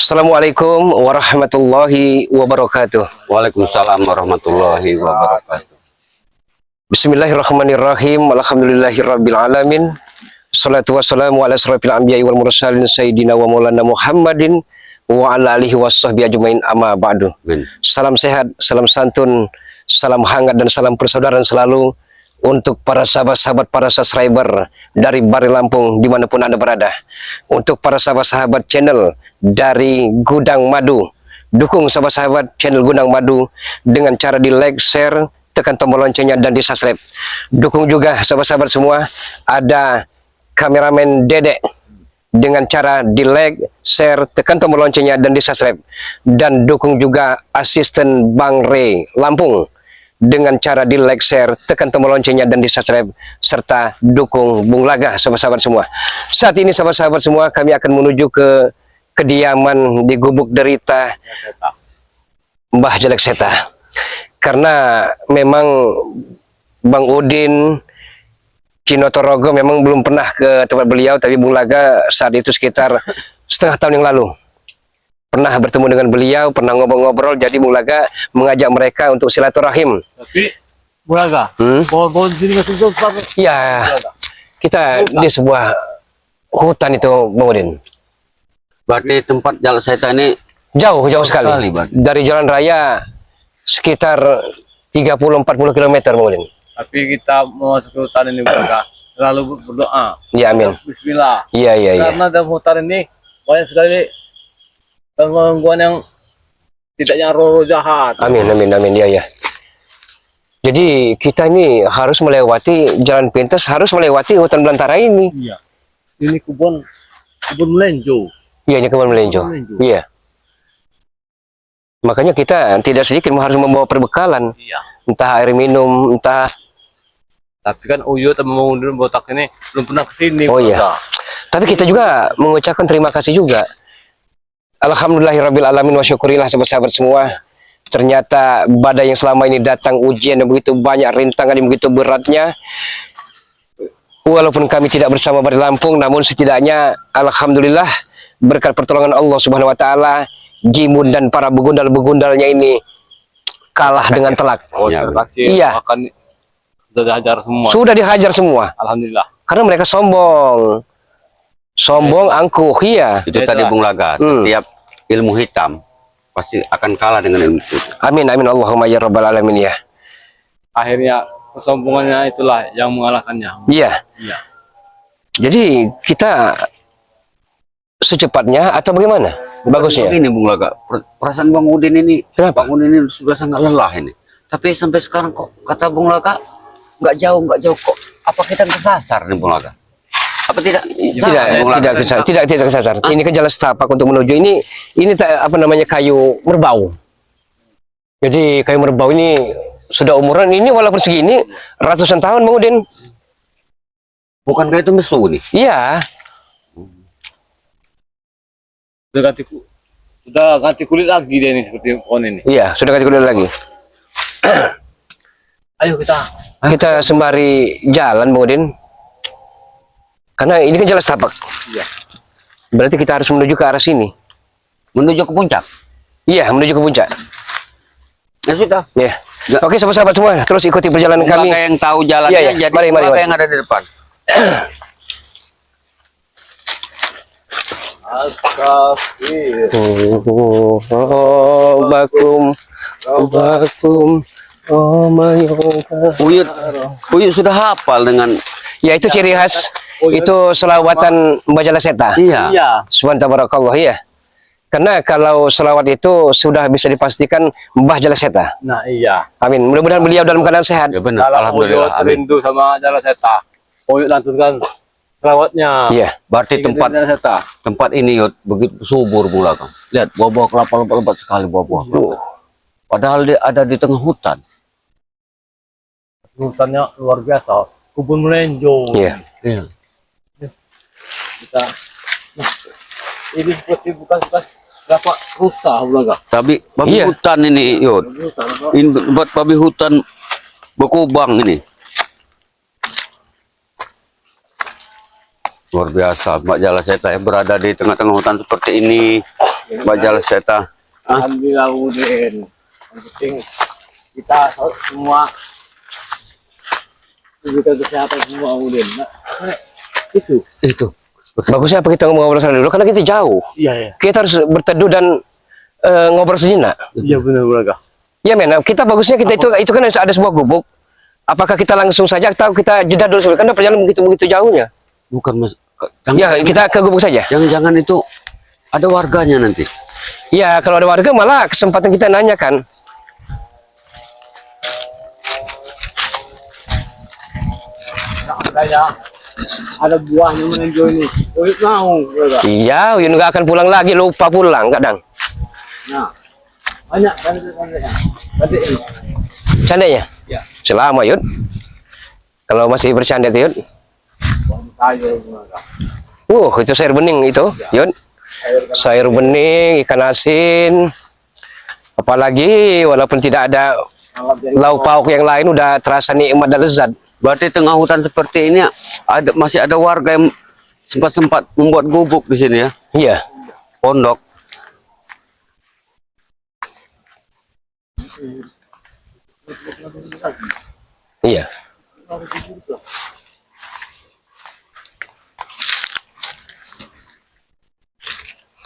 Assalamualaikum warahmatullahi wabarakatuh. Waalaikumsalam warahmatullahi wabarakatuh. Bismillahirrahmanirrahim. Alhamdulillahirabbil alamin. Salatu wassalamu ala asrofil anbiya'i wal mursalin sayyidina wa maulana Muhammadin wa ala alihi washabbihi ajmain, amma ba'du. Amin. Salam sehat, salam santun, salam hangat dan salam persaudaraan selalu untuk para sahabat-sahabat, para subscriber dari Bari Lampung dimanapun Anda berada. Untuk para sahabat-sahabat channel dari Gudang Madu, dukung sahabat-sahabat channel Gudang Madu dengan cara di like, share, tekan tombol loncengnya dan di subscribe. Dukung juga sahabat-sahabat semua, ada kameramen Dedek dengan cara di like, share, tekan tombol loncengnya dan di subscribe. Dan dukung juga asisten Bang Re Lampung dengan cara di like, share, tekan tombol loncengnya dan di subscribe, serta dukung Bung Laga sahabat-sahabat semua. Saat ini sahabat-sahabat semua, kami akan menuju ke kediaman di Gubuk Derita Mbah Jelek Seta, karena memang Bang Udin Kinotorogo memang belum pernah ke tempat beliau, tapi Bung Laga saat itu sekitar setengah tahun yang lalu pernah bertemu dengan beliau, pernah ngobrol-ngobrol. Jadi Bung Laga mengajak mereka untuk silaturahim. Tapi Bung Laga, pohon-pohon sini nggak tutup, ya, kita di sebuah hutan itu, Bang Udin. Berarti tempat Jalan Seta ini Jauh sekali. Dari jalan raya sekitar 30-40 km, Bang Udin. Tapi kita mau masuk ke hutan ini, Bung Laga, lalu berdoa. Ya, amin. Bismillah. Iya. Karena dalam hutan ini banyak sekali gangguan yang tidak yang roh jahat. Amin. Ya. Jadi kita ini harus melewati jalan pintas, harus melewati hutan belantara ini. Iya. Ini kebun melenjo. Iya, ini kebun melenjo. Iya. Makanya kita tidak sedikit harus membawa perbekalan. Iya. Entah air minum, entah. Tapi kan Uyo sama Bang Udin botak ini belum pernah kesini. Oh iya. Tapi kita juga mengucapkan terima kasih juga. Alhamdulillahirabbil alamin wa syukurillah sahabat-sahabat semua. Ternyata badai yang selama ini datang, ujian yang begitu banyak, rintangan yang begitu beratnya, walaupun kami tidak bersama Bari Lampung, namun setidaknya alhamdulillah berkat pertolongan Allah Subhanahu wa taala, Jimun dan para begundal-begundalnya ini kalah dengan telak. Oh, iya. Makan sudah dihajar semua. Sudah dihajar semua. Alhamdulillah. Karena mereka sombong, angkuh, iya. itu tadi Bung Laga, setiap ilmu hitam pasti akan kalah dengan ilmu putih. Amin Allahumma ya rabbal alamin ya. Akhirnya kesombongannya itulah yang mengalahkannya. Iya. Iya. Jadi kita secepatnya atau bagaimana? Bagusnya. Ini Bung Laga, perasaan Bang Udin ini, Kenapa? Bang Udin ini sudah sangat lelah ini. Tapi sampai sekarang kok kata Bung Laga nggak jauh kok. Apa kita kesasar nih Bung Laga? Apa tidak? Tidak kesasar. Ini ke jalan setapak untuk menuju ini apa namanya, kayu merbau. Jadi kayu merbau ini sudah umuran ini walaupun segini ratusan tahun, Bang Udin. Bukankah itu mesu nih? Iya. Sudah ganti kulit lagi dia ini seperti pohon ini. Iya, sudah ganti kulit lagi. Ayo kita sembari jalan, Bang Udin. Karena ini kan jalan setapak. Iya. Berarti kita harus menuju ke arah sini. Menuju ke puncak. Iya, menuju ke puncak. Ya sudah. Ya. Oke, sahabat-sahabat semua, terus ikuti perjalanan kami. Yang tahu jalannya, iya. jadi mari. yang ada di depan. Uyut sudah hafal dengan. Ya, itu ciri khas. Itu selawatan Mbah Jelek Seta. Iya. Subhanallah, ya. Karena kalau selawat itu sudah bisa dipastikan Mbah Jelek Seta. Nah, iya. Amin. Mudah-mudahan beliau dalam keadaan sehat. Ya benar. Alhamdulillah. Rindu sama Jalan Seta. Uyut lantunkan selawatnya. Iya. Berarti tempat ini Yud, begitu subur Bung Laga. Lihat buah-buah kelapa lebat sekali buah-buah. Padahal dia ada di tengah hutan. Hutannya luar biasa. Kebun melenjo. Iya. Ini seperti bukan berapa rusa, Bung Laga. Tapi babi hutan ini Yud. Ini buat babi hutan berkubang ini. Luar biasa, Mbak Jalan Seta berada di tengah-tengah hutan seperti ini. Bajal Seta. Alhamdulillah Udin. Yang penting kita semua kita kesehatan semua Udin. Nah, itu. Bagusnya apa kita ngobrol sana dulu karena kita jauh. Iya ya. Kita harus berteduh dan ngobrol sejenak. Iya benar. Ya men, kita bagusnya kita itu kan ada sebuah gubuk. Apakah kita langsung saja atau kita jeda dulu karena perjalanan begitu jauhnya. Bukan mas. Ya, kita ke gubuk saja. Jangan itu ada warganya nanti. Ya, kalau ada warga malah kesempatan kita nanya kan. Ada buahnya menenjo ini. Uyut mau, Bro. Iya, Uyun nggak akan pulang lagi, lupa pulang kadang. Nah, banyak kan tadi ini. Seandainya? Ya. Selama Yud. Kalau masih bercanda tuh Yud. Sayur Bro. Itu sayur bening itu, Yud. Sayur bening, ikan asin. Apalagi walaupun tidak ada lauk pauk yang lain udah terasa nikmat dan lezat. Berarti tengah hutan seperti ini masih ada warga yang sempat membuat gubuk di sini ya. Iya. Pondok. Iya.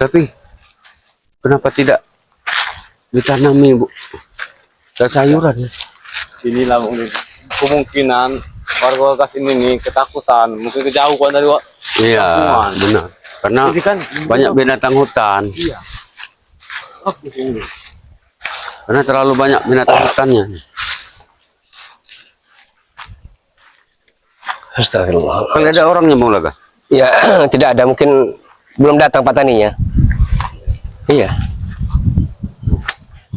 Tapi kenapa tidak ditanami, Bu? Dan sayuran ya. Inilah Udin. Kemungkinan warga sini nih ketakutan, mungkin kejauhan dari Iya, lingkungan. benar. Karena Jadi kan banyak binatang hutan. Iya. Bagus ini. Karena terlalu banyak binatang hutannya. Astagfirullah. Kalau ada orangnya Bang Laga? Ya, tidak ada, mungkin belum datang Pak Taninya. Iya.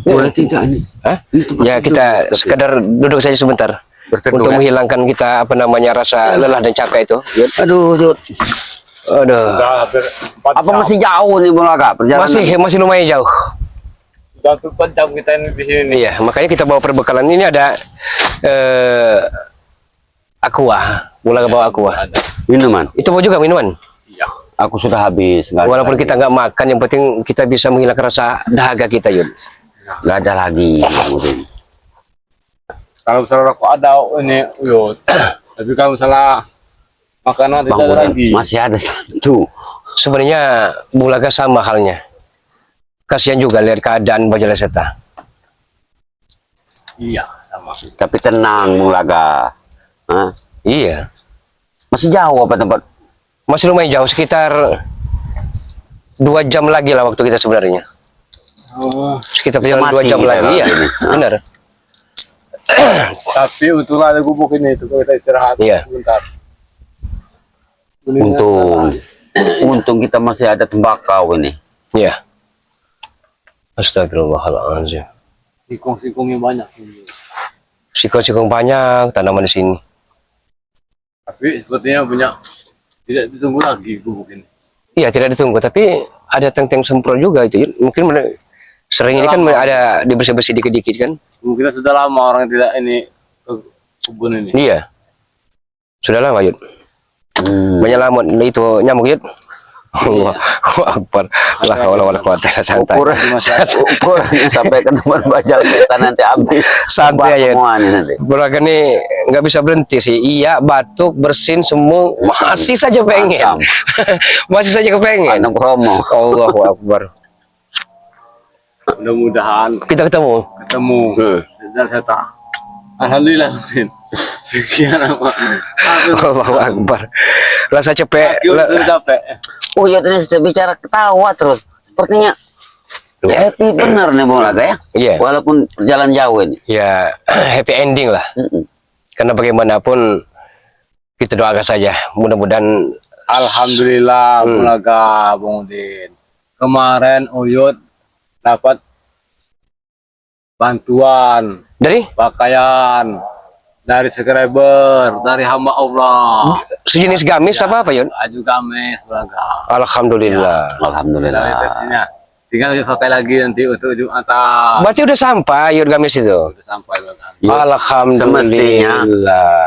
Boleh tidak ini? Hah? Ini tempat Ya, duduk, kita tapi sekedar duduk saja sebentar. berteduh Untuk ya? menghilangkan kita rasa lelah dan capek itu. Yud. Aduh, Jod. Aduh. Sudah hampir 4 Apa jam. masih jauh nih Bang Laga perjalanan? Masih lumayan jauh. Sudah hampir 4 jam kita ini di sini. Iya, makanya kita bawa perbekalan. Ini ada aqua, mulai bawa aqua. Ada. Minuman. Itu mau juga minuman. Iya. Aku sudah habis. Nggak ada Walaupun lagi. kita nggak makan, yang penting kita bisa menghilangkan rasa dahaga kita, Yud. Nggak ada lagi. Kemudian. Kalau misalnya rokok ada ini uyut. Tapi kalau misalnya makanan Bang tidak ada Udin, lagi. masih ada satu. Sebenarnya Bulaga sama halnya. Kasihan juga lihat keadaan Bajal Seta. Iya, sama. Tapi tenang Bang Laga. Hah? Iya, Masih jauh apa tempat? masih lumayan jauh, sekitar 2 jam lagi lah waktu kita sebenarnya. Oh, Sekitar Bisa perjalanan 2 mati jam kita lagi, kalau iya, gini. benar. tapi untunglah ada gubuk ini itu kita istirahat Iya. sebentar. Untung kita masih ada tembakau ini. Iya. Astagfirullahaladzim. Sikung-sikungnya banyak. Sikong-sikong banyak tanaman di sini. Tapi sepertinya punya tidak ditunggu lagi gubuk ini. Iya, tidak ditunggu, tapi ada teng-teng semprot juga itu. Yud. Mungkin sering ini kan ada dibersih-bersih dikit-dikit kan. Mungkin sudah lama orang tidak ini ke kebun ini. Iya. Sudah lama, Yud. Banyak lama itu nyamuk, Yud. Wah, Akbar. Lah wala kuat santai. Ukurannya sampai ke tempat Bajal Seta nanti habis. Santai aja. Semuanya nanti. Bulaga nih nggak bisa berhenti sih. Iya, batuk, bersin semua masih saja pengen. Mantap. Masih saja kepengen. Anak promo. Allahu Akbar. Mudah-mudahan Kita ketemu. dan Seta. Alhamdulillah. Sekian apa? Allahu Akbar. Rasa capek. Sudah capek. Oh iya, ini sudah bicara ketawa terus. Sepertinya happy bener nih Bang Laga ya. Iya. Walaupun jalan jauh ini. Ya, happy ending lah. Karena bagaimanapun kita doakan saja. Mudah-mudahan Alhamdulillah, Bulaga, Bang Udin. Kemarin Uyut dapat bantuan dari pakaian dari subscriber, dari hamba Allah. sejenis gamis apa Yun? Baju gamis, Bulaga. Alhamdulillah. Alhamdulillah. Tinggal dipakai lagi nanti untuk Jumatan. Berarti udah sampai Yun gamis itu. Udah sampai, Bulaga. Alhamdulillah.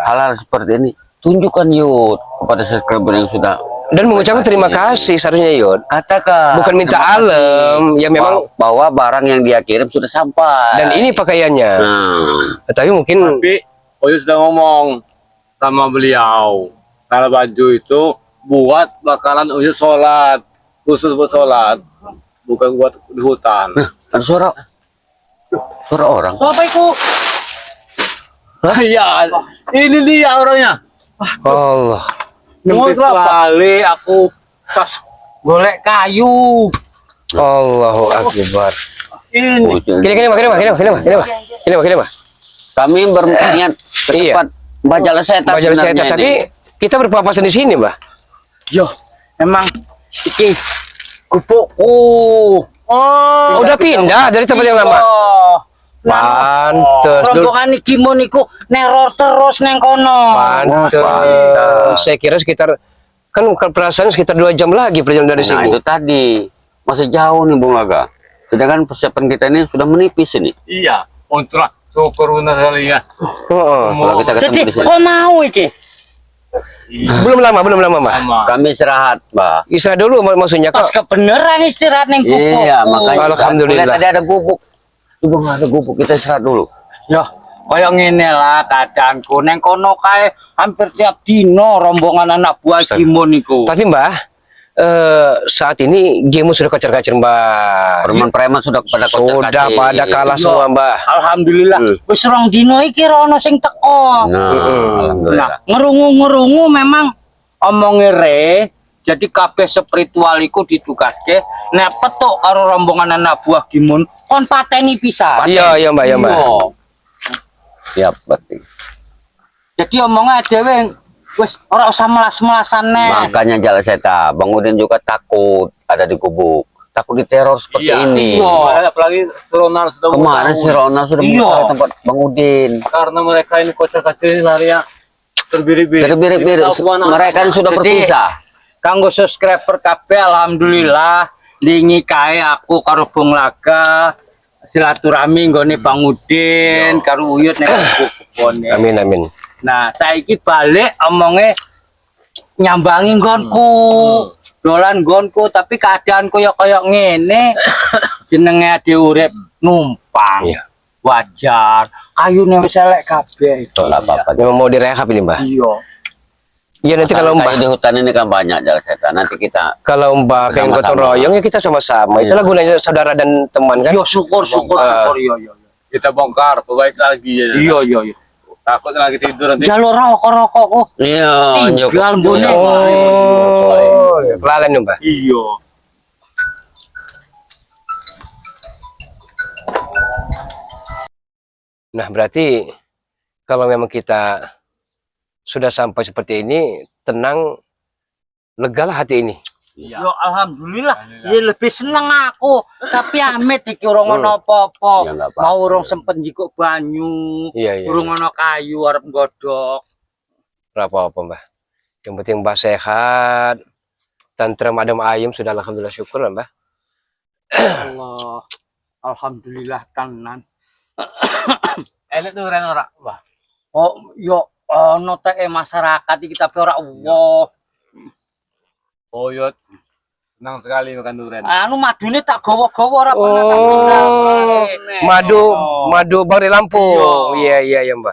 Hal-hal seperti ini tunjukkan Yud kepada subscriber yang sudah Dan mengucapkan terima kasih seharusnya Yud. Katakan. Bukan minta terima kasih. alam, ya memang. Bahwa barang yang dia kirim sudah sampai. Dan ini pakaiannya. Nah, Tapi mungkin Tapi Oyo sudah ngomong sama beliau, kalau baju itu buat bakalan Oyo sholat, khusus buat sholat, bukan buat di hutan. ada suara orang. Apa itu? Iya, ini dia orangnya. Allah. Nyempit kali aku pas golek kayu. Allahu Akbar. Ini Kini mah. Kami berniat ke Iya. tempat Bajal Setan. Bajal sebenarnya setan, ini. tapi kita berpapasan di sini, Mbah. yo, emang iki gubukku. Oh, udah pindah dari tempat yang lama. Pantes dulu. Rombongan iki mon iku neror terus neng kono. Pantes. Saya kira sekitar kan perasaan sekitar 2 jam lagi perjalanan dari Nah, sini. itu tadi masih jauh nih Bung Laga. Sedangkan persiapan kita ini sudah menipis ini. Iya, untuk syukur benar kali ya. Heeh. Kalau kita ketemu Jadi di sini. kok mau iki? Belum lama, Mbah. Kami istirahat, Mbak. Istirahat dulu maksudnya Pas kok. kebeneran istirahat ning gubuk. Iya, makanya Alhamdulillah. lihat tadi ada gubuk. Coba nggak ada gubuk, kita istirahat dulu. Ya, kaya ngene lah keadaanku neng kono kae hampir tiap dino rombongan anak buah Gimun iku. Tapi Mbah, saat ini game sudah kacar-kacar, Mbah. Preman-preman sudah pada Sudah pada kalah Iya. semua, Mbah. Alhamdulillah, wis rong dino iki ra ono sing teko. Nah, alhamdulillah. Nah, ngerungu-ngerungu memang omonge re, jadi kabeh spiritual iku ditugaske nek petuk karo rombongan anak buah Gimun kon pateni pisan. Iya, Mbah, ya, Mbah. Iya. Siap, berarti. Jadi omongnya dhewe wis ora usah melas-melasan nek. Makanya Jala Seta, Bang Udin juga takut ada di gubuk. Takut diteror seperti ini. Iya. Apalagi Ronald sudah mau Kemarin tahu. si Ronald sudah Iya. buka tempat Bang Udin. Karena mereka ini kocak-kacir ini larinya terbirik-birik. Terbirik-birik. Tahu kemana. Mereka kan sudah Jadi, berpisah. Kanggo subscriber kabeh alhamdulillah lingi kae aku karo Bung Laga silaturahmi nggone Bang Udin karo Uyut nek kebone. Amin, amin. Nah, saiki balik omonge nyambangi nggonku. Dolan nggonku tapi keadaanku ya kaya ngene. Jenenge ade urip numpang. Iya. Wajar. Kayune wis elek kabeh. Enggak apa-apa. Memang mau direhab ini, Mbah. Iya. Iya, nanti kalau Masalah Mbah, kayu di hutan ini kan banyak Jala Seta. Nanti kita kalau Mbah pengen Bersama-sama. gotong royong ya kita sama-sama. Iya. Itulah gunanya saudara dan teman kan. Yo syukur iya iya. Kita bongkar, baik lagi ya. Iya iya iya. Takut lagi tidur nanti. Jalur rokok-rokok kok. iya, Tinggal Joko. mbone. Oh, kelalen dong, Mbah. Iya. Nah, berarti kalau memang kita sudah sampai seperti ini, tenang, legalah hati ini. Iya. Yo alhamdulillah. Ya lebih seneng aku. Tapi Amit iki ora ngono apa-apa. Ya, nggak apa-apa. Mau urung sempet njikuk banyu. Iya, iya. Urung ono kayu arep nggodhok. Ora apa-apa, Mbah. Yang penting Mbah sehat, tentrem adem ayem sudah alhamdulillah syukur lah, Mbah. Allah. Alhamdulillah tenan. Enak tuh ora, Wah. Oh, yo ono teke masyarakat iki tapi ora Allah. Oh, Yot. Senang sekali makan durian. Anu madune tak gawa-gawa ora pernah tak Oh, tinggal. madu Bang di Lampung. Iya, iya, Mbah.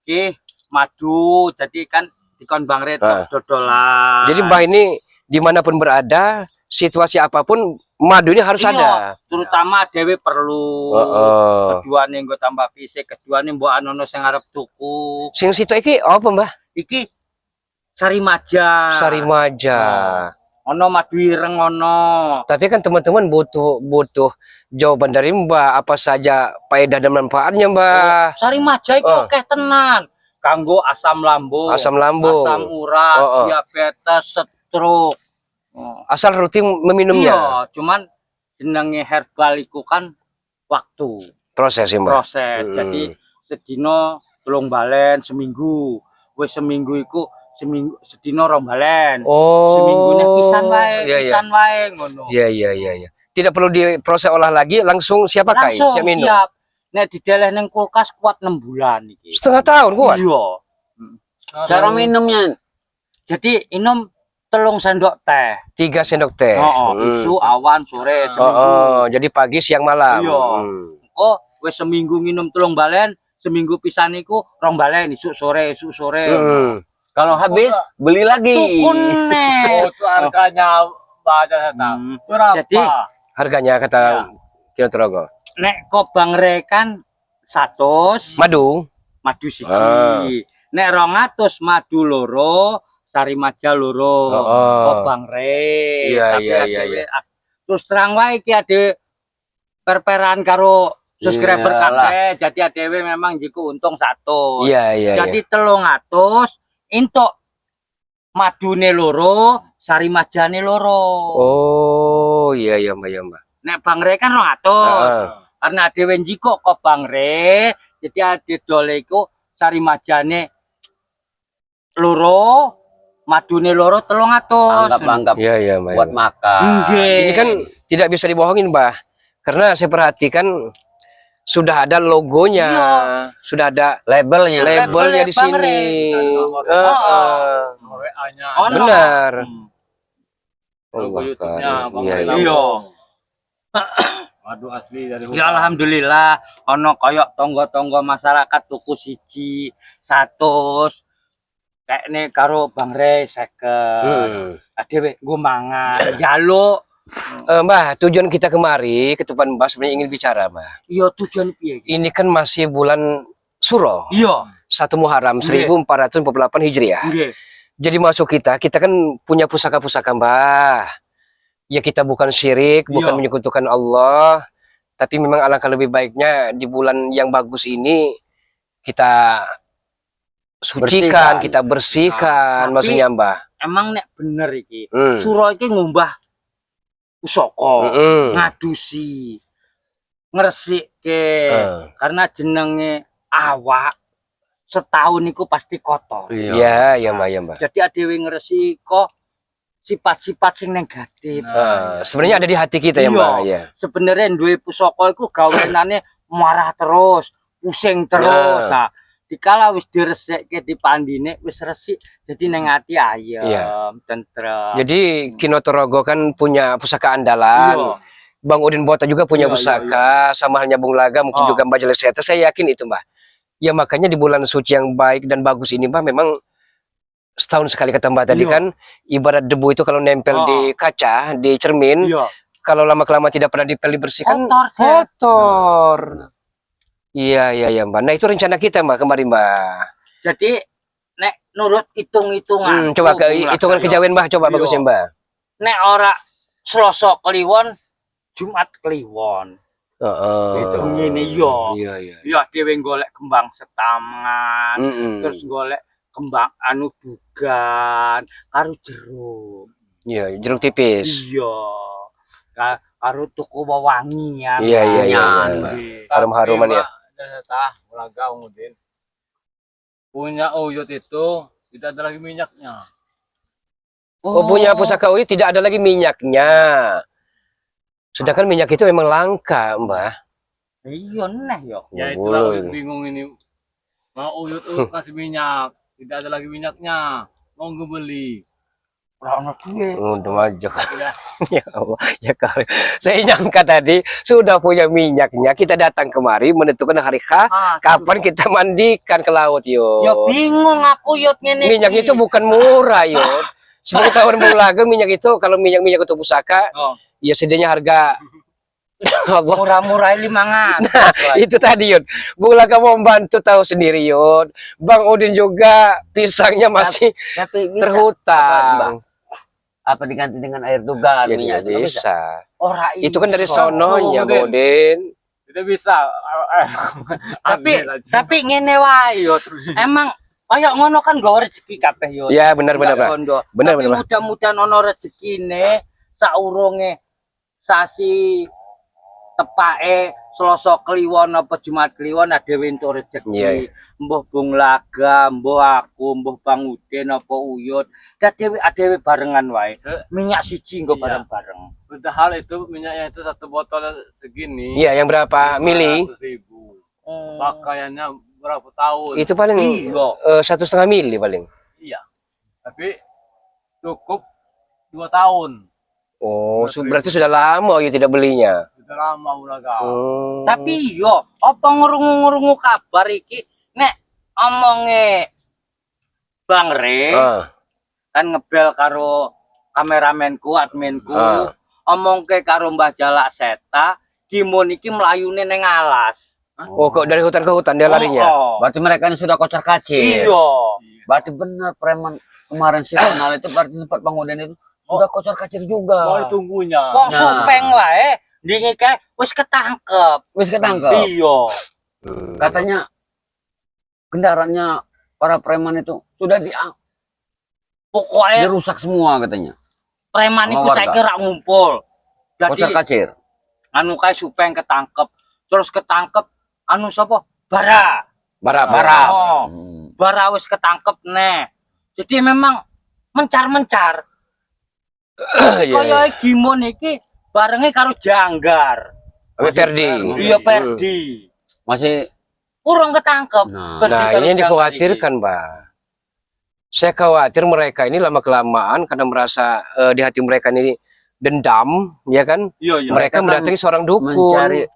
Iki madu jadi kan dikon Bang Red Ah. dodolan. Jadi Mbah ini dimanapun berada, situasi apapun, madu ini harus Iya, ada. terutama dewe perlu. Kedua nih gue tambah fisik, kedua nih mbok anono sing arep tuku. Sing situ iki apa, Mbah? Iki Sari Maja. Sarimaja. Ono madu ireng ono. Tapi kan teman-teman butuh jawaban dari Mbah, apa saja faedah dan manfaatnya, Mbah. Sari Maja iku Oh. akeh tenan. Kanggo asam lambung, Asam lambung. asam urat, Oh. diabetes, stroke. Oh. Asal rutin meminumnya. Iya, cuman jenenge herbal iku kan waktu Proses ya, Mbah. proses. Jadi sedino 3 balen seminggu. Wis seminggu iku seminggu sedino 2 balen. Oh. Seminggunya pisan wae, Iya, iya. pisan wae ngono. Iya, iya, iya, iya. Tidak perlu diproses olah lagi, langsung siap pakai, Langsung siap minum. siap. Nek dideleh ning kulkas kuat 6 bulan iki. Setengah tahun kuat. Iya. Cara minumnya Jadi minum 3 sendok teh. 3 sendok teh. Isu, awan, sore, seminggu. Jadi pagi, siang, malam. Iya. Kok wis seminggu nginum 3 balen, seminggu pisan iku 2 balen, isuk sore. Kalau habis beli lagi. Tukun Oh, itu harganya baca Eta. Berapa? Jadi Harganya kata Kino Torogo. nek Kobang Re kan 100 Madu. madu siji. Nek 200 madu loro, sari maja loro. Kobang Re. Iya, Tapi iya, adewe iya. terus terang wae iki ade perperan karo subscriber Iyalah. kabeh. Jadi adewe memang jiku untung 100. Iya. Jadi 300 entuk madune loro, sari majane loro. Oh, iya, Mbak. Nek Bang Re kan 200. Karena dhewe njiko kok Bang Re, jadi ade dole iku sari majane loro, madune loro 300. Anggap Iya, Mbak. buat makan. Nggih. Ini kan tidak bisa dibohongin, Mbak. Karena saya perhatikan sudah ada logonya, Iya. sudah ada Labelnya. labelnya di Bang sini. Re. WA-nya. Ono. Benar. Logo Allah, YouTube-nya Bang iya, Re iya. Iya. Madu asli dari hutan. Ya alhamdulillah ono koyok tonggo-tonggo masyarakat tuku siji 100. Kayaknya karo Bang Re 50. Adewe nggo mangan, njaluk. Mbak, tujuan kita kemari ke depan Mbak sebenarnya ingin bicara, Mbak. Iya tujuan piye iki? Ini kan masih bulan Suro, Iya, 1 Muharram Nggih. 1448 Hijriah. nggih. Jadi masuk kita kan punya pusaka-pusaka, Mbak. Ya kita bukan syirik, bukan Iya. menyekutukan Allah, tapi memang alangkah lebih baiknya di bulan yang bagus ini kita sucikan, Bersihkan. kita bersihkan, Tapi- maksudnya, Mbak. Emang nek bener iki. Hmm. Suro iki ngumbah pusaka, Mm-mm. ngadusi, ngresike. Karena jenenge awak setahun iku pasti kotor. Iya, ya, Mbak. Jadi adewe ngresika sifat-sifat sing negatif. Sebenarnya ada di hati kita ya, Iya. Mbak. Ya. Sebenarnya duwe pusaka iku gawenane marah terus, pusing terus. Ya. Nah, dikala wis diresekke dipandine wis resik jadi neng ati ayem, Iya. tentrem. Jadi Kino Torogo kan punya pusaka andalan. Iya. Bang Udin Bota juga punya Iya, pusaka, sama halnya Bung Laga, mungkin Oh. juga Mbak Jeleseta. Saya yakin itu, Mbak. Ya makanya di bulan suci yang baik dan bagus ini, Mbak, memang setahun sekali kata Mbak tadi Iya. kan, ibarat debu itu kalau nempel Oh. di kaca, di cermin, Iya. kalau lama-kelamaan tidak pernah dibersihkan, Kotor, Seth. kotor. Iya, Mbak. Nah, itu rencana kita, Mbak, kemarin, Mbak. Jadi nek nurut hitung-hitungan. Coba hitungan kejawen, Mbak, coba Iya. bagusnya, Mbak. Nek ora Selasa kliwon, Jumat kliwon. Heeh. Ngene iya. Iya. Ya dhewe golek kembang setangan, Mm-mm. terus golek kembang anu dugan karo jeruk. Iya, jeruk tipis. Iya. Karo tuku wewangian. Iya. Nggih. Harum-haruman ya. Eta Laga Udin. Punya uyut itu tidak ada lagi minyaknya. Oh, punya pusaka Uyut tidak ada lagi minyaknya. Sedangkan minyak itu memang langka, Mbak. Iya neh yo. Ya Ya itulah boleh. Uyut bingung ini. Mau Uyut kasih minyak, tidak ada lagi minyaknya. Mau ngebeli. Ora ono duwe. Udah maju. Ya Allah, ya kali. Saya nyangka tadi sudah punya minyaknya. Kita datang kemari menentukan hari kapan kita mandikan ke laut, Ya Yud. bingung aku yot ngene. Minyak itu bukan murah, Yud. Sebagai tahun Bung Laga, minyak itu kalau minyak untuk pusaka, Oh. ya sedianya harga Allah. Murah-murah 500. Itu tadi, Yud. Bung Laga mau membantu tahu sendiri, Yud. Bang Udin juga pisangnya masih Tapi bisa. terhutang. Apa diganti dengan air dugan Ya minyak tidak itu bisa. bisa. Ora Itu kan dari iso. sononya, Udin. Udin. Tidak bisa. Tapi ngene wae yot. Emang kayak ngono kan gak rezeki kabeh yot. Ya benar, Nggak Pak. kondo. Benar, Tapi Pak. mudah-mudahan ono rezekine saurunge sasi tepake Selasa kliwon apa Jumat kliwon adewe entuk rezeki. Iya. Mbuh Bung Laga, mbuh aku, mbuh Bang Udin apa Uyut. Adewe barengan wae. Minyak siji nggo Iya. bareng-bareng. Padahal itu minyaknya itu satu botol segini. Iya, yang berapa mili? 500.000. Pakaiannya berapa tahun? Itu paling Iya. 1,5 mili paling. Iya. Tapi cukup 2 tahun. Oh, berarti sudah lama Uyut tidak belinya. Sudah lama Bulaga. Hmm. Tapi yo, apa ngerungu-ngerungu kabar iki nek omonge Bang Re Ah, kan ngebel karo kameramenku, adminku, Ah. omongke karo Mbah Jalak Seta, Gimon iki mlayune ning alas. oh, kok dari hutan ke hutan dia larinya? Oh, Berarti mereka ini sudah kocar kacir. iya. Berarti benar preman kemarin si kenal itu berarti tempat Bang Udin itu sudah kocar kacir Mau juga. ditunggunya. Kok Nah. supeng wae ndinge kae wis ketangkep. Wis ketangkep. Iya. Hmm. Katanya kendaraannya para preman itu sudah Pokoknya dirusak semua katanya. preman Sama iku warga. saiki rak ngumpul. Kocar Jadi kacir. anu kae supeng ketangkep. Terus ketangkep anu sapa? Bara. Barap. Barap. Oh, Hmm. bara wis ketangkep nih. Jadi memang mencar-mencar. Iya, iya. Kaya Gimon iki barenge karo Janggar. Sama Ferdi. Iya Perdi. Masih Urung ketangkep. nah, Perdi Nah, karo ini yang Janggar dikhawatirkan, Mbak. Saya khawatir mereka ini lama-kelamaan karena merasa di hati mereka ini dendam, ya kan? iki. Iya, iya. Mereka kan mendatangi seorang dukun. mencari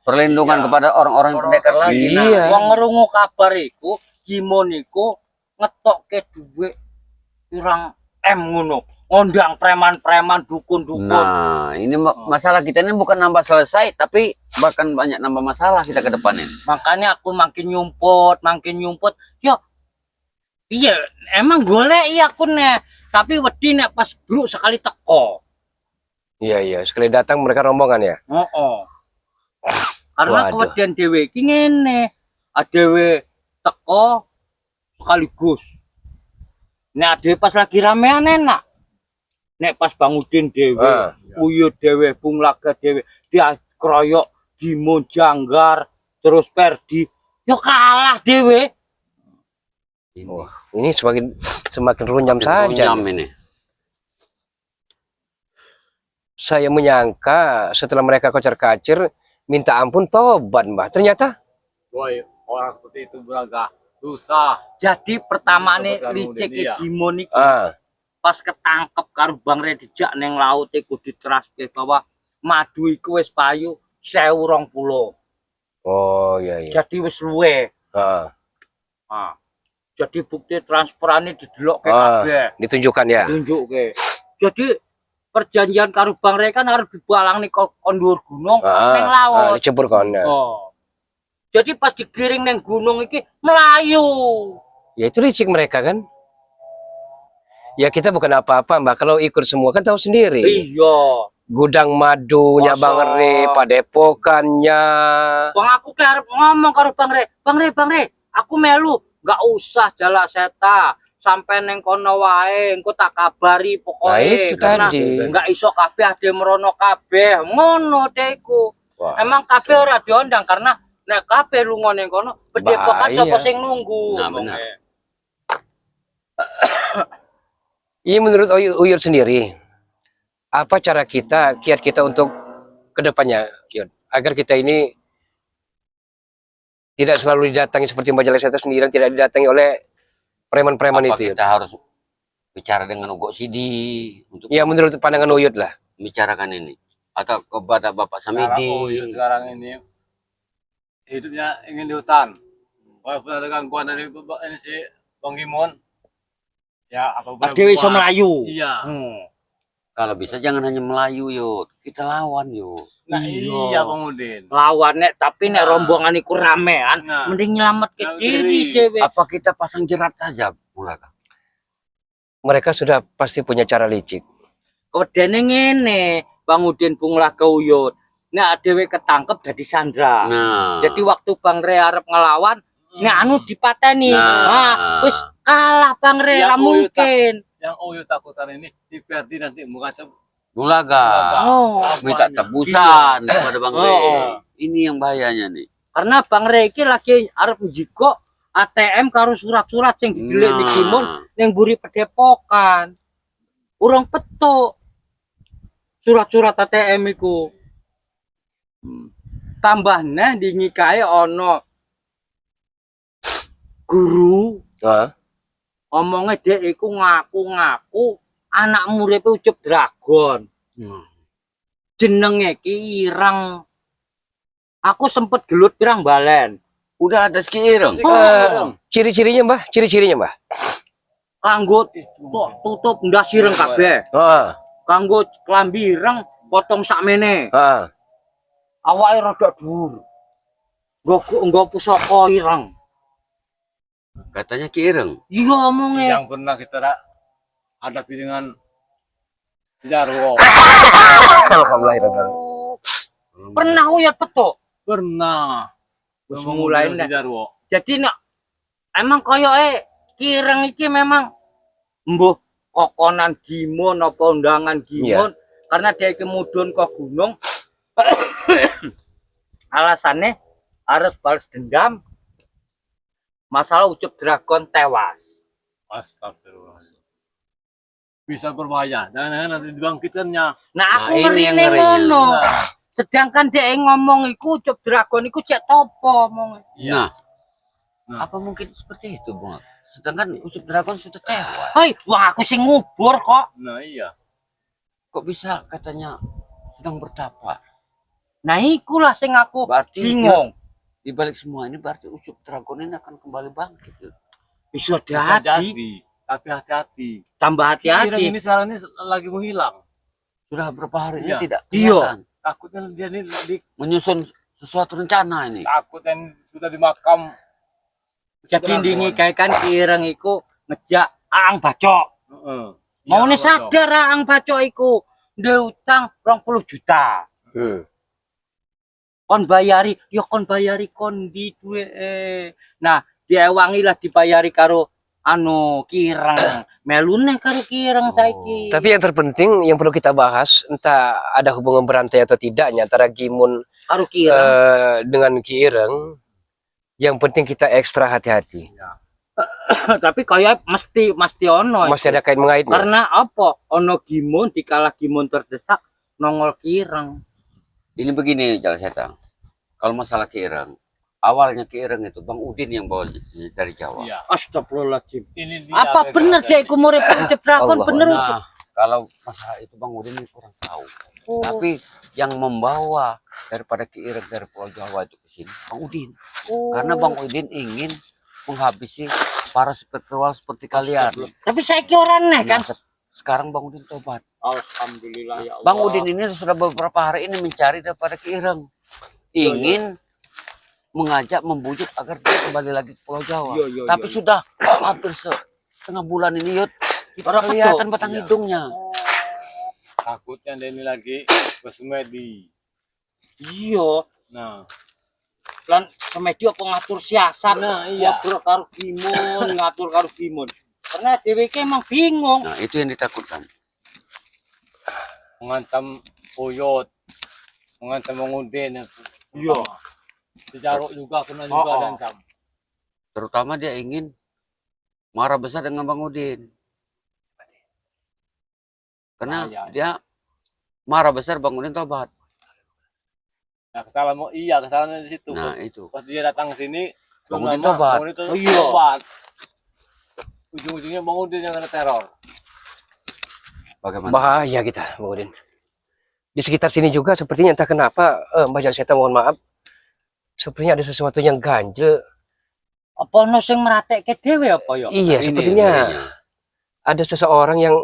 perlindungan Iya. kepada orang-orang pendekar lagi. Nah, Iya. Wong ngerungu kabar iku, Gimon iku ngetokke dhuwit kurang M ngono. Ngondang preman-preman dukun-dukun. Nah, ini masalah kita ini bukan nambah selesai, tapi bahkan banyak nambah masalah kita ke depan ini. Makanya aku makin nyumput. Yo. Iya, emang golek aku nih. Tapi wedi nek pas bruk sekali teko. Iya, iya. Sekali datang mereka rombongan ya. Heeh. Karena Waduh. kewedian dhewe iki ngene. Adewe teko sekaligus. Nek adewe pas lagi ramean enak. Nek pas Bang Udin dhewe, Ah. Uyut dhewe, Bung Laga dhewe, dia kroyok Gimon Janggar, terus Perdi, yo kalah dhewe. Wah, ini semakin runyam saja. Runyam ini. Saya menyangka setelah mereka kocar-kacir minta ampun tobat, Mbak. Ternyata Woi, orang seperti itu Bulaga. Susah. Jadi pertamane Bang Udin, licik iya. Gimon iki ah, pas ketangkep karo Bang Re dijak ning laut iku diteraske bahwa madu iku wis payu 1020. oh iya iya. Jadi wis luwe. Ah, Nah, jadi bukti transferane didelokke ah, kabeh. ditunjukkan ya. Tunjukke. Jadi perjanjian karo Bang Re kan harus dibalang nih kondur gunung ning laut. Dicebur kon. Ya. Oh. Jadi pas digiring neng gunung iki melayu. Ya itu licik mereka kan. Ya kita bukan apa-apa, Mbak. Kalau ikut semua kan tahu sendiri. Iya. Gudang madunya Masa? Bang Re, padepokannya. Bang aku ke arep ngomong karo Bang Re. Bang Re, aku melu. Gak usah Jalak Seta. Sampai neng kono wae, engko tak kabari Nah, pokoknya. itu Karena tadi. enggak iso kabeh ade merono kabeh. Ngono deku. Wah. Emang kabeh ora diondang karena nek kabeh lunga ning kono, padepokan Bahaya. sapa sing nunggu. Nah, benar. Ini menurut Uyut sendiri, apa cara kita, kiat kita untuk kedepannya, Yud, agar kita ini tidak selalu didatangi seperti Mbak Jalak Seta sendirian, tidak didatangi oleh preman-preman Apa itu. Yud? kita harus bicara dengan Ugo Sidi untuk Ya menurut pandangan Uyut lah. membicarakan ini, atau kepada Bapak Sekarang Samidi? sekarang ini hidupnya ingin di hutan. Walaupun ada gangguan dari ini si Bang Gimon. Ya, apa boleh Ade iso buat. melayu. Iya. Kalau bisa jangan hanya Melayu, yuk kita lawan yuk. Nah, Iya. iya Bang Udin. Lawan nek tapi nek Nah. rombongan iku ramean, Nah. mending nyelamet ke Nyelamet diri diri. dhewe. Apa kita pasang jerat saja, Mulaka? Mereka sudah pasti punya cara licik. Wedene ngene, Bang Udin Bung Laga Uyut. Nek dhewe ketangkep dadi sandra. Nah, Jadi waktu Bang Re arep ngelawan, nek anu dipateni. Nah. Nah, wis kalah Bang Re, Ya, ra Uyut mungkin. Yang Uyut takutan ini si Ferdi nanti mengancam Mulaga Oh. minta tebusan daripada Bang Re. Oh. Ini yang bahayanya nih. Karena Bang Re iki lagi arep njiko ATM karo surat-surat sing didelik ning Gimon ning mburi padepokan. Urung petuk surat-surat ATM iku. Tambahnya di ngikae ana guru Nah, omongnya dia iku ngaku-ngaku anak murid Ucup Dragon. Hmm. Jenenge ki Ireng. Aku sempet gelut pirang balen. Udah ada Ki Ireng. Ciri-cirinya Mbah, ciri-cirinya Mbah. Kanggo tutup ndas ireng kabeh. Ah, Kanggo klambi ireng potong sakmene. ah. Awake rada dhuwur. Nggo pusaka ireng. Katanya Ki Ireng. Iya omonge. Yang pernah kita hadapi dengan Jarwo. Alhamdulillah. Pernah uyat petuk. Pernah. Wis Ngomong mulai dengan si Jarwo. Jadi nak emang koyoke kireng iki memang mbuh kokonan gimun apa undangan gimun karena dia iki mudhun ke gunung. Alasannya harus balas dendam. Masalah Ucup Dragon tewas. Astagfirullahaladzim. Bisa berbahaya. Dan nanti dibangkitkannya. Nah aku Nah, ini ngeri yang nih ngeri. ngono. Sedangkan dia ngomong iku Ucup Dragon iku cek topo omongnya. Iya. Nah, apa mungkin seperti itu, Bung? Sedangkan Ucup Dragon sudah tewas. Hei, wah aku sing ngubur kok. Nah iya. Kok bisa katanya sedang bertapa? Nah ikulah sing aku Berarti bingung. di balik semua ini berarti Ucup Dragon ini akan kembali bangkit. Bisa Bisa jadi. jadi. Tapi hati-hati. Tambah Ireng hati-hati. ini sekarang ini lagi menghilang. Sudah berapa hari ini Iya. tidak Iya. kelihatan. Takutnya dia ini Menyusun sesuatu rencana ini. takutnya sudah di makam. Jadi ndingi kae kan kireng iku ngejak Aang Bacok. Heeh. Mau nih Iya, sadar Aang Bacok iku ndek utang 20 juta. Hmm. Kon bayari, ya kon bayari kon di duwe. Nah, diewangi lah dibayari karo anu kireng. Melune karo kireng saiki. Tapi yang terpenting yang perlu kita bahas entah ada hubungan berantai atau tidaknya antara Gimun karo kireng. dengan Ki Ireng. Yang penting kita ekstra hati-hati. Tapi kayak mesti ono. Masih ada kain mengaitnya. Karena apa? Ono gimun dikala gimun terdesak nongol kireng. Ini begini, Jalan Setang. Kalau masalah Ki Ireng, awalnya Ki Ireng itu Bang Udin yang bawa dari Jawa. Iya. Astagfirullahaladzim. Ini dia Apa yang bener saya- dek ku murid Ucup Dragon Allah. bener? Nah, kalau masalah itu Bang Udin ini kurang tahu. Oh. Tapi yang membawa daripada Ki Ireng dari Pulau Jawa itu ke sini Bang Udin. Oh. Karena Bang Udin ingin menghabisi para spiritual seperti kalian. Tapi saya kira aneh kan. Nah, sekarang Bang Udin tobat. Alhamdulillah ya Allah. Bang Udin ini sudah beberapa hari ini mencari daripada Ki Ireng. Ingin mengajak, membujuk agar dia kembali lagi ke Pulau Jawa. Iya, Tapi iya. sudah hampir setengah bulan ini Yud, kita Orang kelihatan betul. batang Iya. hidungnya. Takutnya dia ini lagi bersemedi. Iya. Nah, Lan semedi apa ngatur siasat. Nah, iya. Ngobrol karo gimun, ngatur karo gimun. Karena DWK emang bingung. Nah, itu yang ditakutkan. mengancam Uyut, mengancam Mengudin. Iya. Sejarok juga kena juga Oh, oh. dan sam. Terutama dia ingin marah besar dengan Bang Udin. Karena Iya, iya. dia marah besar Bang Udin tobat. Nah, kesalahan kesalahannya di situ. Nah, itu. Pas dia datang ke sini, Bang lama, Udin tobat. Bang Udin Oh, iya. tobat. Ujung-ujungnya Bang Udin yang kena teror. Bagaimana? Bahaya kita, Bang Udin. Di sekitar sini juga sepertinya entah kenapa, Mbak Jalseta mohon maaf. Sepertinya ada sesuatu yang ganjel. Apa ono sing meratekke dhewe apa ya? Iya, Ini sepertinya ngerinya. ada seseorang yang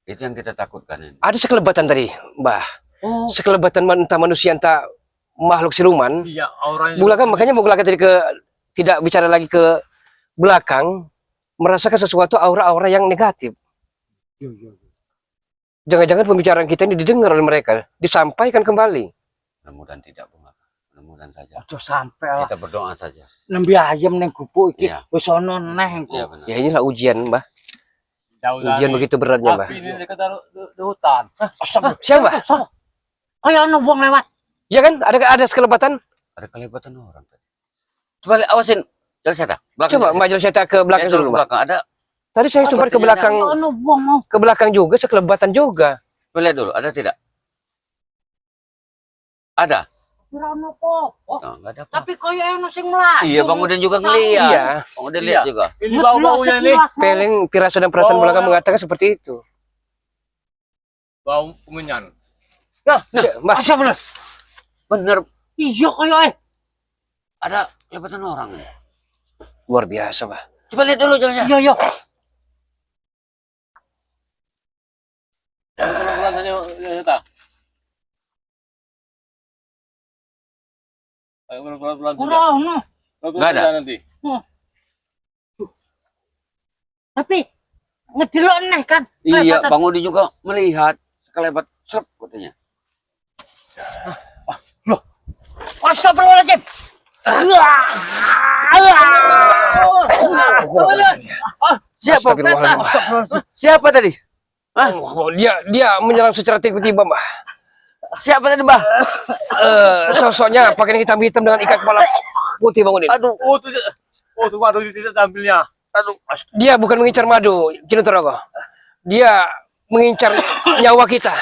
Itu yang kita takutkan ini. ada sekelebatan tadi, Mbah. Oh, Sekelebatan entah manusia entah makhluk siluman. Iya, auranya. Belakang makanya mau tadi ke tidak bicara lagi ke belakang, merasakan sesuatu aura-aura yang negatif. Jangan-jangan pembicaraan kita ini didengar oleh mereka, disampaikan kembali. Mudah-mudahan tidak, Bung. Mudah-mudahan saja. aja sampe lah. Kita berdoa saja. Nembe ayam ning gubuk iki Iya. wis ono neh engko. Iya benar. Ya inilah ujian, Mbah. jauh Ujian begitu beratnya, Mbah. Tapi ini dekat di hutan. Siapa? Kayak ono wong lewat. Ya kan? Ada sekelebatan. Ada kelebatan orang tadi. Coba awasin. Jalseta. Coba Mbak Jalseta ke belakang dulu, Mbak. belakang. Ada. Tadi saya sempat ke sepertinya belakang, Ono wong mau. ke belakang juga, sekelebatan juga. Coba lihat dulu. Ada tidak? Ada. Ora ono apa. Oh, Oh, enggak ada apa. tapi kayak ono sing mlayu. Iya, Bang Udin juga ngelihat. Iya. Bang Udin lihat juga. Ini bau-baunya nih. Peleng, firasat dan perasaan Oh, belakang ya. mengatakan seperti itu. bau kemenyan. Nah, Mbah, masa bener? Bener, Iya kayak ada kelebatan orang. luar biasa, Mbah. Coba lihat dulu jalannya. Iya, iya. Pelan-pelan saja Nyata. Ayo pelan-pelan saja. Kurang, no. Pelan-pelan Nggak ada? saja nanti. Tapi ngedelok aneh kan? Iya, Kelebatan. Bang Udi juga melihat sekelebat serp katanya. Astagfirullahaladzim. Siapa? Astagfirullahaladzim. Siapa tadi? Oh, dia menyerang secara tiba-tiba, Mbah. Siapa tadi, Mbah? Sosoknya pakaian hitam-hitam dengan ikat kepala putih, Bang Udin. Aduh, Oh, tuh waduh tidak tampilnya. aduh. Dia bukan mengincar madu, Kino Torogo. Dia mengincar nyawa kita.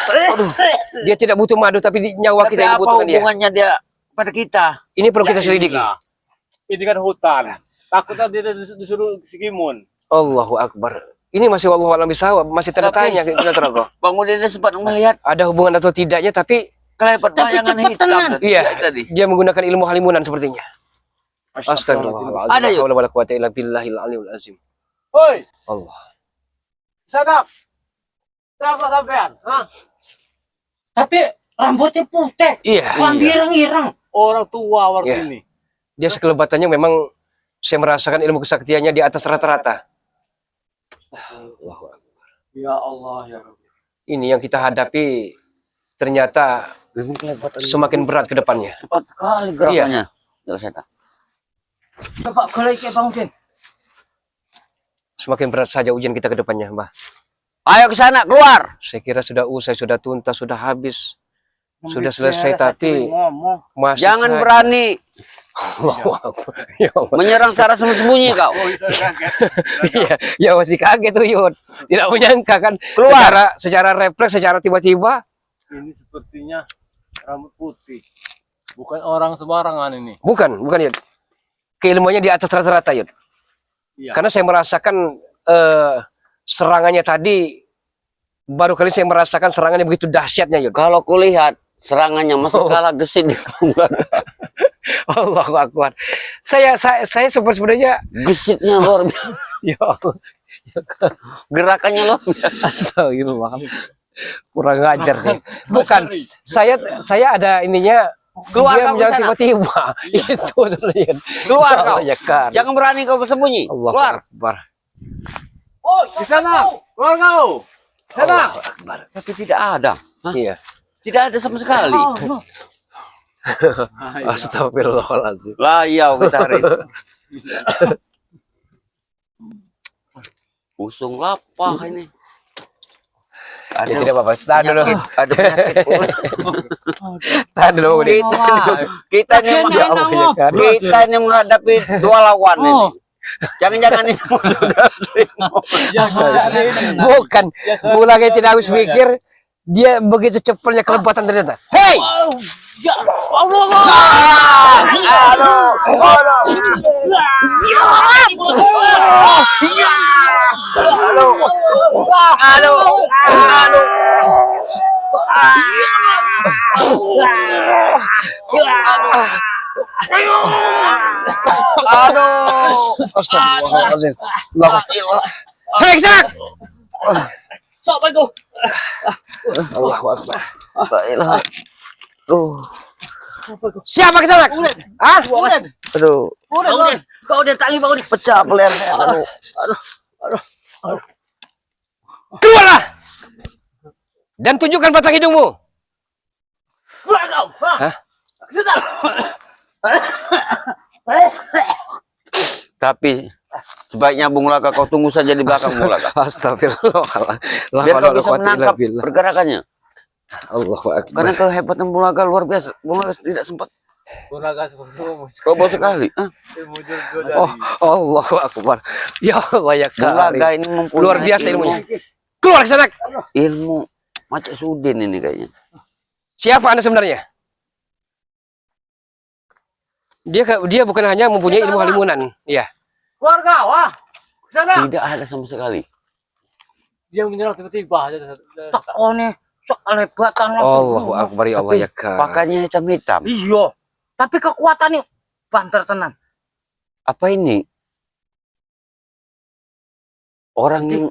Dia tidak butuh madu, tapi nyawa Tapi kita yang apa dibutuhkan dia. hubungannya dia pada kita? Ini perlu kita Ya, selidiki. inilah. Ini kan hutan. Takutnya dia disuruh si Kimun. Allahu Akbar. Ini masih wallahu a'lam bishawab, masih tanda Tapi- tanya Kino Torogo. Bang Udi sempat melihat Ada hubungan atau tidaknya, tapi kelebat Tapi bayangan cepet hitam tenan. tadi. iya, Tadi. dia menggunakan ilmu halimunan sepertinya. Astagfirullahaladzim. Ada, yuk. La haula wala quwata illa billahil aliyul azim. Hoi, Allah. sadap. Siapa sampean? Hah? Tapi rambutnya putih. Iya, Lambi ireng-ireng. Orang tua waktu Iya. ini. dia sekelebatannya memang saya merasakan ilmu kesaktiannya di atas rata-rata. Allahu Akbar. Ya Allah ya Rabbi. Ini yang kita hadapi ternyata Memang kelebatan semakin berat ke depannya. cepat sekali gerakannya. Jelas saya tak. Coba kalau kayak Bang Udin. Semakin berat saja ujian kita ke depannya, Mbah. Ayo ke sana, keluar. Saya kira sudah usai, sudah tuntas, sudah habis. Sudah selesai, tapi ngomong. masih Jangan saja. berani Allahu Akbar. Ya Allah. menyerang secara sembunyi kau. Oh, bisa kaget. Iya, ya masih kaget tuh Yud. Tidak menyangka kan Keluar. secara refleks, secara tiba-tiba. Ini sepertinya rambut putih. Bukan orang sembarangan ini. Bukan Yud. Keilmuannya di atas rata-rata Yud. Iya. Karena saya merasakan serangannya tadi, baru kali saya merasakan serangannya begitu dahsyatnya Yud. Kalau kulihat serangannya masih kalah gesit di belakang. Allahu Akbar. Saya sebenarnya Gesitnya luar biasa. ya Allah, Gerakannya luar biasa. astagfirullah. Kurang ngajar nih. Bukan, saya ada ininya. Keluar Dia kau ke menyerang sana. tiba-tiba. Itu sebenarnya. Keluar kau. Ya kan. Jangan berani kau bersembunyi. Allahu Keluar. Akbar. Oh, Di sana. Keluar kau. Sana. Allahu Akbar. Tapi tidak ada. Hah? Iya. Tidak ada sama sekali. Astagfirullahaladzim. Layau kita hari ini. Usung lapah ini. Ada Ya, tidak apa-apa. Tahan dulu. penyakit, ada penyakit. Tahan dulu. Bang Udin. Kita ini Ya Allah, ya kan. kita ini menghadapi dua lawan ini. Jangan-jangan ini musuh dari Bukan. Mulai tidak habis pikir. Dia begitu cepatnya kelebatan ternyata. Hei! Aduh, aduh. Aduh, aduh, aduh. Aduh. Astagfirullahaladzim. Hei, kesana! Sok bagus. Allahu Akbar. Aduh. Siapa kesana? Hah? Aduh. Udah, kau udah tangi Bang Udin. Pecah peler. Aduh. Keluarlah! Dan tunjukkan batang hidungmu. Keluar kau. Hah? Tapi sebaiknya Bung Laka kau tunggu saja di belakang Bung Laka. Astagfirullah. Biar kau bisa menangkap pergerakannya. Allahu Akbar. Karena kehebatan Bung Laka luar biasa. Bung Laka tidak sempat Puraga sepuluh. roboh sekali. Hah? Oh, Allahu Akbar. Ya Allah ya Bung Laka Karim. ini mempunyai Luar biasa ilmu, ilmunya. Keluar ke sana. ilmu Macak Sudin ini kayaknya. Siapa Anda sebenarnya? Dia bukan hanya mempunyai ilmu halimunan. Ya. Keluar kau. Ah. Sana. Tidak ada sama sekali. Dia menyerang tiba-tiba aja. Teko nih. sekelebatan Allahu akbar ya Allah ya Kak. Pakainya hitam-hitam. Iya. Tapi kekuatannya banter tenan. Apa ini? Orang yang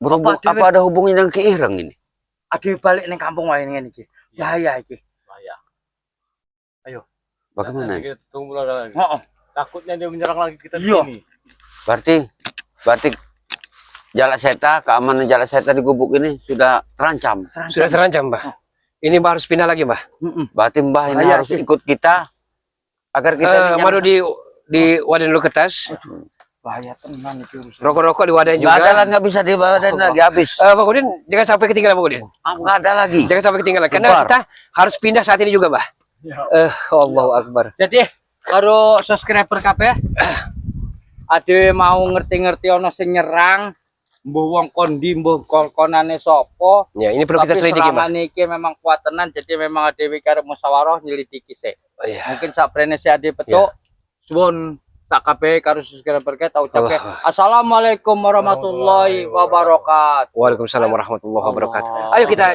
berhubung, Apa apa ada hubungannya dengan Ki Ireng ini? Ade balik ning kampung wae ngene iki. Bahaya iki. Bagaimana? Kita tunggu lagi. Heeh. Takutnya dia menyerang lagi kita di Iya. sini. Berarti Jalak Seta, keamanan Jalak Seta di gubuk ini sudah terancam. Sudah terancam, Mbah. Ini Mbah harus pindah lagi, Mbah. Berarti Mbah ini Bahaya, harus Ki. ikut kita agar kita Madu di wadah dulu kertas. Bahaya tenan iki urusan. Rokok-rokok di wadah nggak juga. ada lagi, nggak bisa dibawain lagi habis. Pak Udin, jangan sampai ketinggalan, Pak Udin. Nggak ada lagi. Jangan sampai ketinggalan. Karena Bubar. kita harus pindah saat ini juga, Mbah. Allahu akbar. Jadi karo subscriber kabeh ade mau ngerti-ngerti ana sing nyerang mbuh wong kondi mbuh konane sapa. Ya, ini perlu kita selidiki, Mbah. Tapi iki memang kuat tenan jadi memang ade karo musyawarah nyelidiki sik. Oh, iya. Mungkin saprene si ade petuk suwun sak kabeh karo subscriber kita ucapke Allah. assalamualaikum warahmatullahi wabarakatuh. Waalaikumsalam warahmatullahi wabarakatuh. Ayo kita